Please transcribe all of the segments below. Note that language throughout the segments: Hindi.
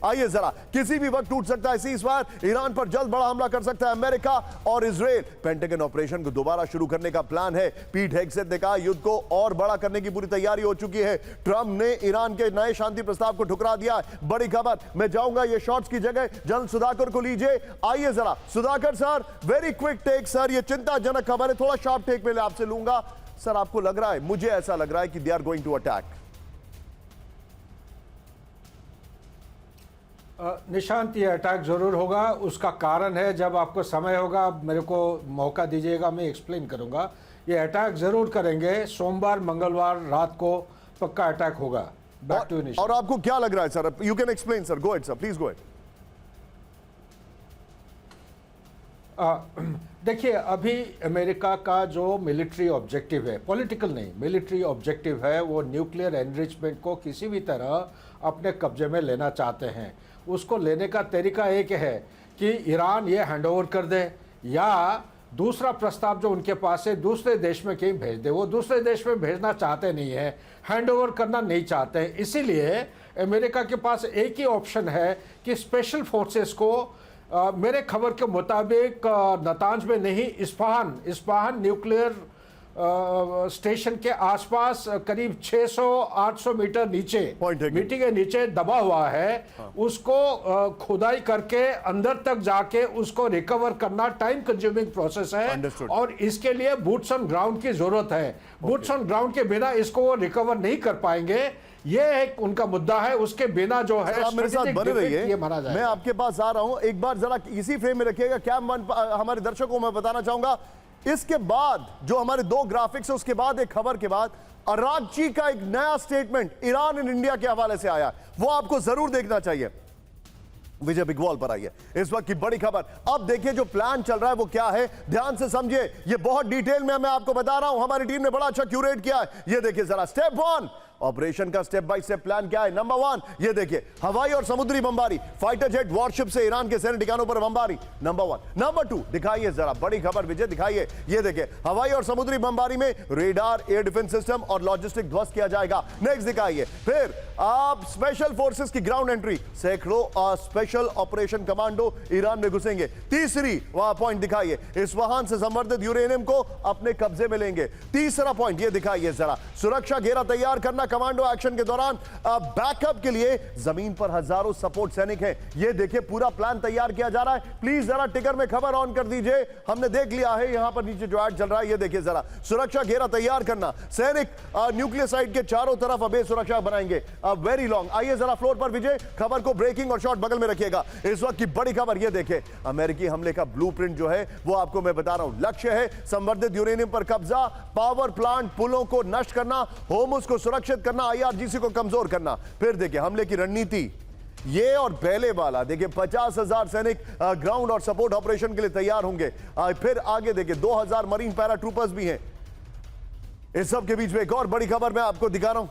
आइए जरा, किसी भी वक्त टूट सकता है सीज़फायर, ईरान पर जल्द बड़ा हमला कर सकता है अमेरिका और इजराइल। पेंटागन ऑपरेशन को दोबारा शुरू करने का प्लान है। पीट हेगसेथ ने कहा युद्ध को और बड़ा करने की पूरी तैयारी हो चुकी है। ट्रंप ने ईरान के नए शांति प्रस्ताव को ठुकरा दिया है। बड़ी खबर, मैं जाऊंगा ये शॉट्स की जगह जनरल सुधाकर को लीजिए। आइए जरा Sudhakar sir, very quick take sir, ये चिंताजनक खबर है, थोड़ा शार्प टेक में आपसे लूंगा सर। आपको लग रहा है, मुझे ऐसा लग रहा है कि they are going to attack. Nishant, ये अटैक जरूर होगा। उसका कारण है, जब आपको समय होगा मेरे को मौका दीजिएगा, मैं एक्सप्लेन करूंगा। ये अटैक जरूर करेंगे, सोमवार मंगलवार रात को पक्का अटैक होगा। Back to Nishant. और आपको क्या लग रहा है sir? You can explain sir, go ahead sir, please go ahead. देखिए, अभी अमेरिका का जो मिलिट्री ऑब्जेक्टिव है, पॉलिटिकल नहीं, मिलिट्री ऑब्जेक्टिव है, वो न्यूक्लियर एनरिचमेंट को किसी भी तरह अपने कब्जे में लेना चाहते हैं। उसको लेने का तरीका एक है कि ईरान ये हैंडओवर कर दे, या दूसरा प्रस्ताव जो उनके पास है दूसरे देश में कहीं भेज दे। वो दूसरे देश में भेजना चाहते नहीं है, हैंडओवर करना नहीं चाहते हैं। इसीलिए अमेरिका के पास एक ही ऑप्शन है कि स्पेशल फोर्सेस को मेरे खबर के मुताबिक नतांज में नहीं, इस्फहान न्यूक्लियर स्टेशन के आसपास करीब 600-800 मीटर नीचे, मिट्टी के नीचे दबा हुआ है। उसको खुदाई करके अंदर तक जाके उसको रिकवर करना टाइम कंज्यूमिंग प्रोसेस है और इसके लिए बूट्स ऑन ग्राउंड की जरूरत है। बूट्स ऑन ग्राउंड के बिना इसको वो रिकवर नहीं कर पाएंगे। ये एक उनका मुद्दा है, उसके बिना जो है आप मेरे साथ बने रहिए, ये माना जाए। मैं आपके पास आ रहा हूं, एक बार जरा इसी फ्रेम में रखिएगा। क्या हमारे दर्शकों को मैं बताना चाहूंगा, इसके बाद जो हमारे दो ग्राफिक्स है, उसके बाद एक खबर के बाद अरागची का एक नया स्टेटमेंट ईरान एंड इंडिया के हवाले से आया, वो आपको जरूर देखना चाहिए। विजय बिगवाल पर आई है इस वक्त की बड़ी खबर। अब देखिए जो प्लान चल रहा है वो क्या है, ध्यान से समझिए। ये बहुत डिटेल में मैं आपको बता रहा हूं, हमारी टीम ने बड़ा अच्छा क्यूरेट किया है। ये देखिए जरा, स्टेप 1 ऑपरेशन का स्टेप बाय स्टेप प्लान क्या है। नंबर 1, ये देखिए हवाई और समुद्री बमबारी, फाइटर जेट वॉरशिप से ईरान के सैन्य ठिकानों पर बमबारी, नंबर 1। नंबर 2 दिखाइए जरा, बड़ी खबर विजय दिखाइए। ये देखिए हवाई और समुद्री बमबारी में रेडार, एयर डिफेंस सिस्टम और लॉजिस्टिक ध्वस्त किया जाएगा। नेक्स्ट दिखाइए, फिर आप स्पेशल फोर्सेस की ग्राउंड एंट्री, सैकड़ों स्पेशल ऑपरेशन कमांडो ईरान में घुसेंगे। तीसरी वहां पॉइंट दिखाइए, इस्फहान से संवर्धित यूरेनियम को अपने कब्जे में लेंगे। तीसरा पॉइंट ये दिखाइए जरा, सुरक्षा घेरा तैयार करना, कमांडो एक्शन के दौरान बैकअप के लिए जमीन पर हजारों सपोर्ट सैनिक हैं। ये देखिए पूरा प्लान तैयार किया जा रहा है। प्लीज जरा टिकर में खबर ऑन कर दीजिए, हमने देख लिया है यहां पर नीचे जो ऐड चल रहा है। ये देखिए जरा, सुरक्षा घेरा तैयार करना, सैनिक न्यूक्लियर साइट के चारों तरफ अब सुरक्षा बनाएंगे। Very long. आइए जरा फ्लोर पर विजय, खबर को ब्रेकिंग और शॉर्ट बगल में रखिएगा। इस वक्त की बड़ी खबर ये देखिए, अमेरिकी हमले का ब्लूप्रिंट जो है वो आपको मैं बता रहा हूं। लक्ष्य है संवर्धित यूरेनियम पर कब्जा, पावर प्लांट पुलों को नष्ट करना, होर्मुज को सुरक्षित करना, IRGC को कमजोर करना। फिर देखिए हमले की रणनीति, ये और पहले वाला देखिए 50,000 सैनिक ग्राउंड और सपोर्ट ऑपरेशन के लिए तैयार होंगे। फिर आगे देखिए 2,000 मरीन पैराट्रूपर्स भी हैं। इस सब के बीच में एक और बड़ी खबर मैं आपको दिखा रहा हूं।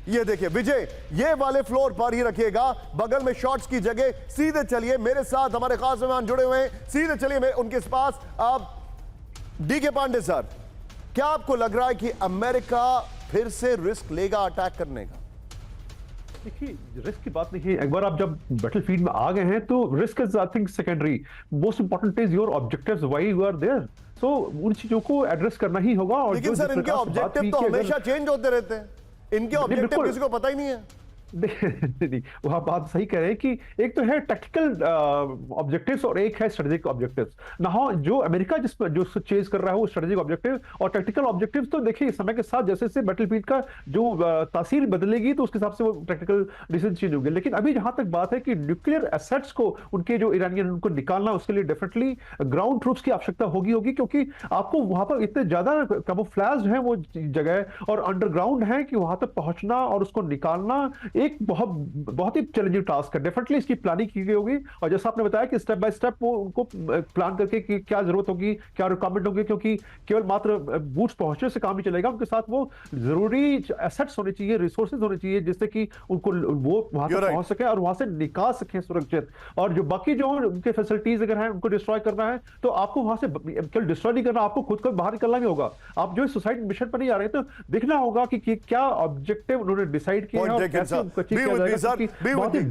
ये देखिए विजय, ये वाले फ्लोर पर ही रखिएगा, बगल में शॉट्स की जगह। सीधे चलिए मेरे साथ, हमारे खास मेहमान जुड़े हुए हैं, सीधे चलिए मैं उनके पास। आप DK पांडे सर, क्या आपको लग रहा है कि अमेरिका फिर से रिस्क लेगा अटैक करने का? देखिए, रिस्क की बात नहीं है। एक बार आप जब बैटलफील्ड में आ गए हैं तो risk is I think secondary, most important is your objectives, why you are there. So उन चीजों को एड्रेस करना ही होगा। और लेकिन सर इनके ऑब्जेक्टिव तो हमेशा चेंज होते रहते हैं, इनके ऑब्जेक्टिव किसी को पता ही नहीं है। नहीं, वो आप बात सही कह रहे हैं कि एक तो है टेक्निकल ऑब्जेक्टिव्स और एक है स्ट्रेटेजिक ऑब्जेक्टिव्स। ना हो जो अमेरिका जिस पर जो चेज कर रहा है वो स्ट्रेटेजिक ऑब्जेक्टिव और टेक्निकल ऑब्जेक्टिव्स, तो देखिए समय के साथ जैसे जैसे बैटलफील्ड का जो तासीर बदलेगी तो उसके हिसाब से वो टेक्निकल डिसीजन चेंज होंगे। लेकिन अभी जहां तक बात है कि न्यूक्लियर एसेट्स को उनके जो ईरानियन उनको निकालना, उसके लिए डेफिनेटली ग्राउंड ट्रूप्स की आवश्यकता होगी क्योंकि आपको वहां पर इतने ज्यादा कैमोफ्लेज्ड है वो जगह और अंडरग्राउंड है कि वहां तक पहुंचना और उसको निकालना एक बहुत ही चैलेंजिंग टास्क है। डेफिनेटली इसकी प्लानिंग की गई होगी और जैसा आपने बताया कि स्टेप बाय स्टेप वो उनको प्लान करके कि क्या जरूरत होगी, क्या रिक्वायरमेंट होगी, क्योंकि केवल मात्र बूट्स पहुंचने से काम नहीं चलेगा, उनके साथ वो जरूरी एसेट्स होने चाहिए, रिसोर्सेज होने चाहिए जिससे कि उनको वो वहां तक पहुंच सके और वहां से निकाल सके सुरक्षित। और जो बाकी जो उनके फैसिलिटीज अगर हैं उनको डिस्ट्रॉय करना है तो आपको वहां से केवल डिस्ट्रॉय नहीं करना, आपको खुद को बाहर निकलना भी होगा। आप जो सुसाइड मिशन पर नहीं आ रहे तो देखना होगा कि क्या ऑब्जेक्टिव उन्होंने डिसाइड किया है और कैसे उनको अचीव किया जाएगा।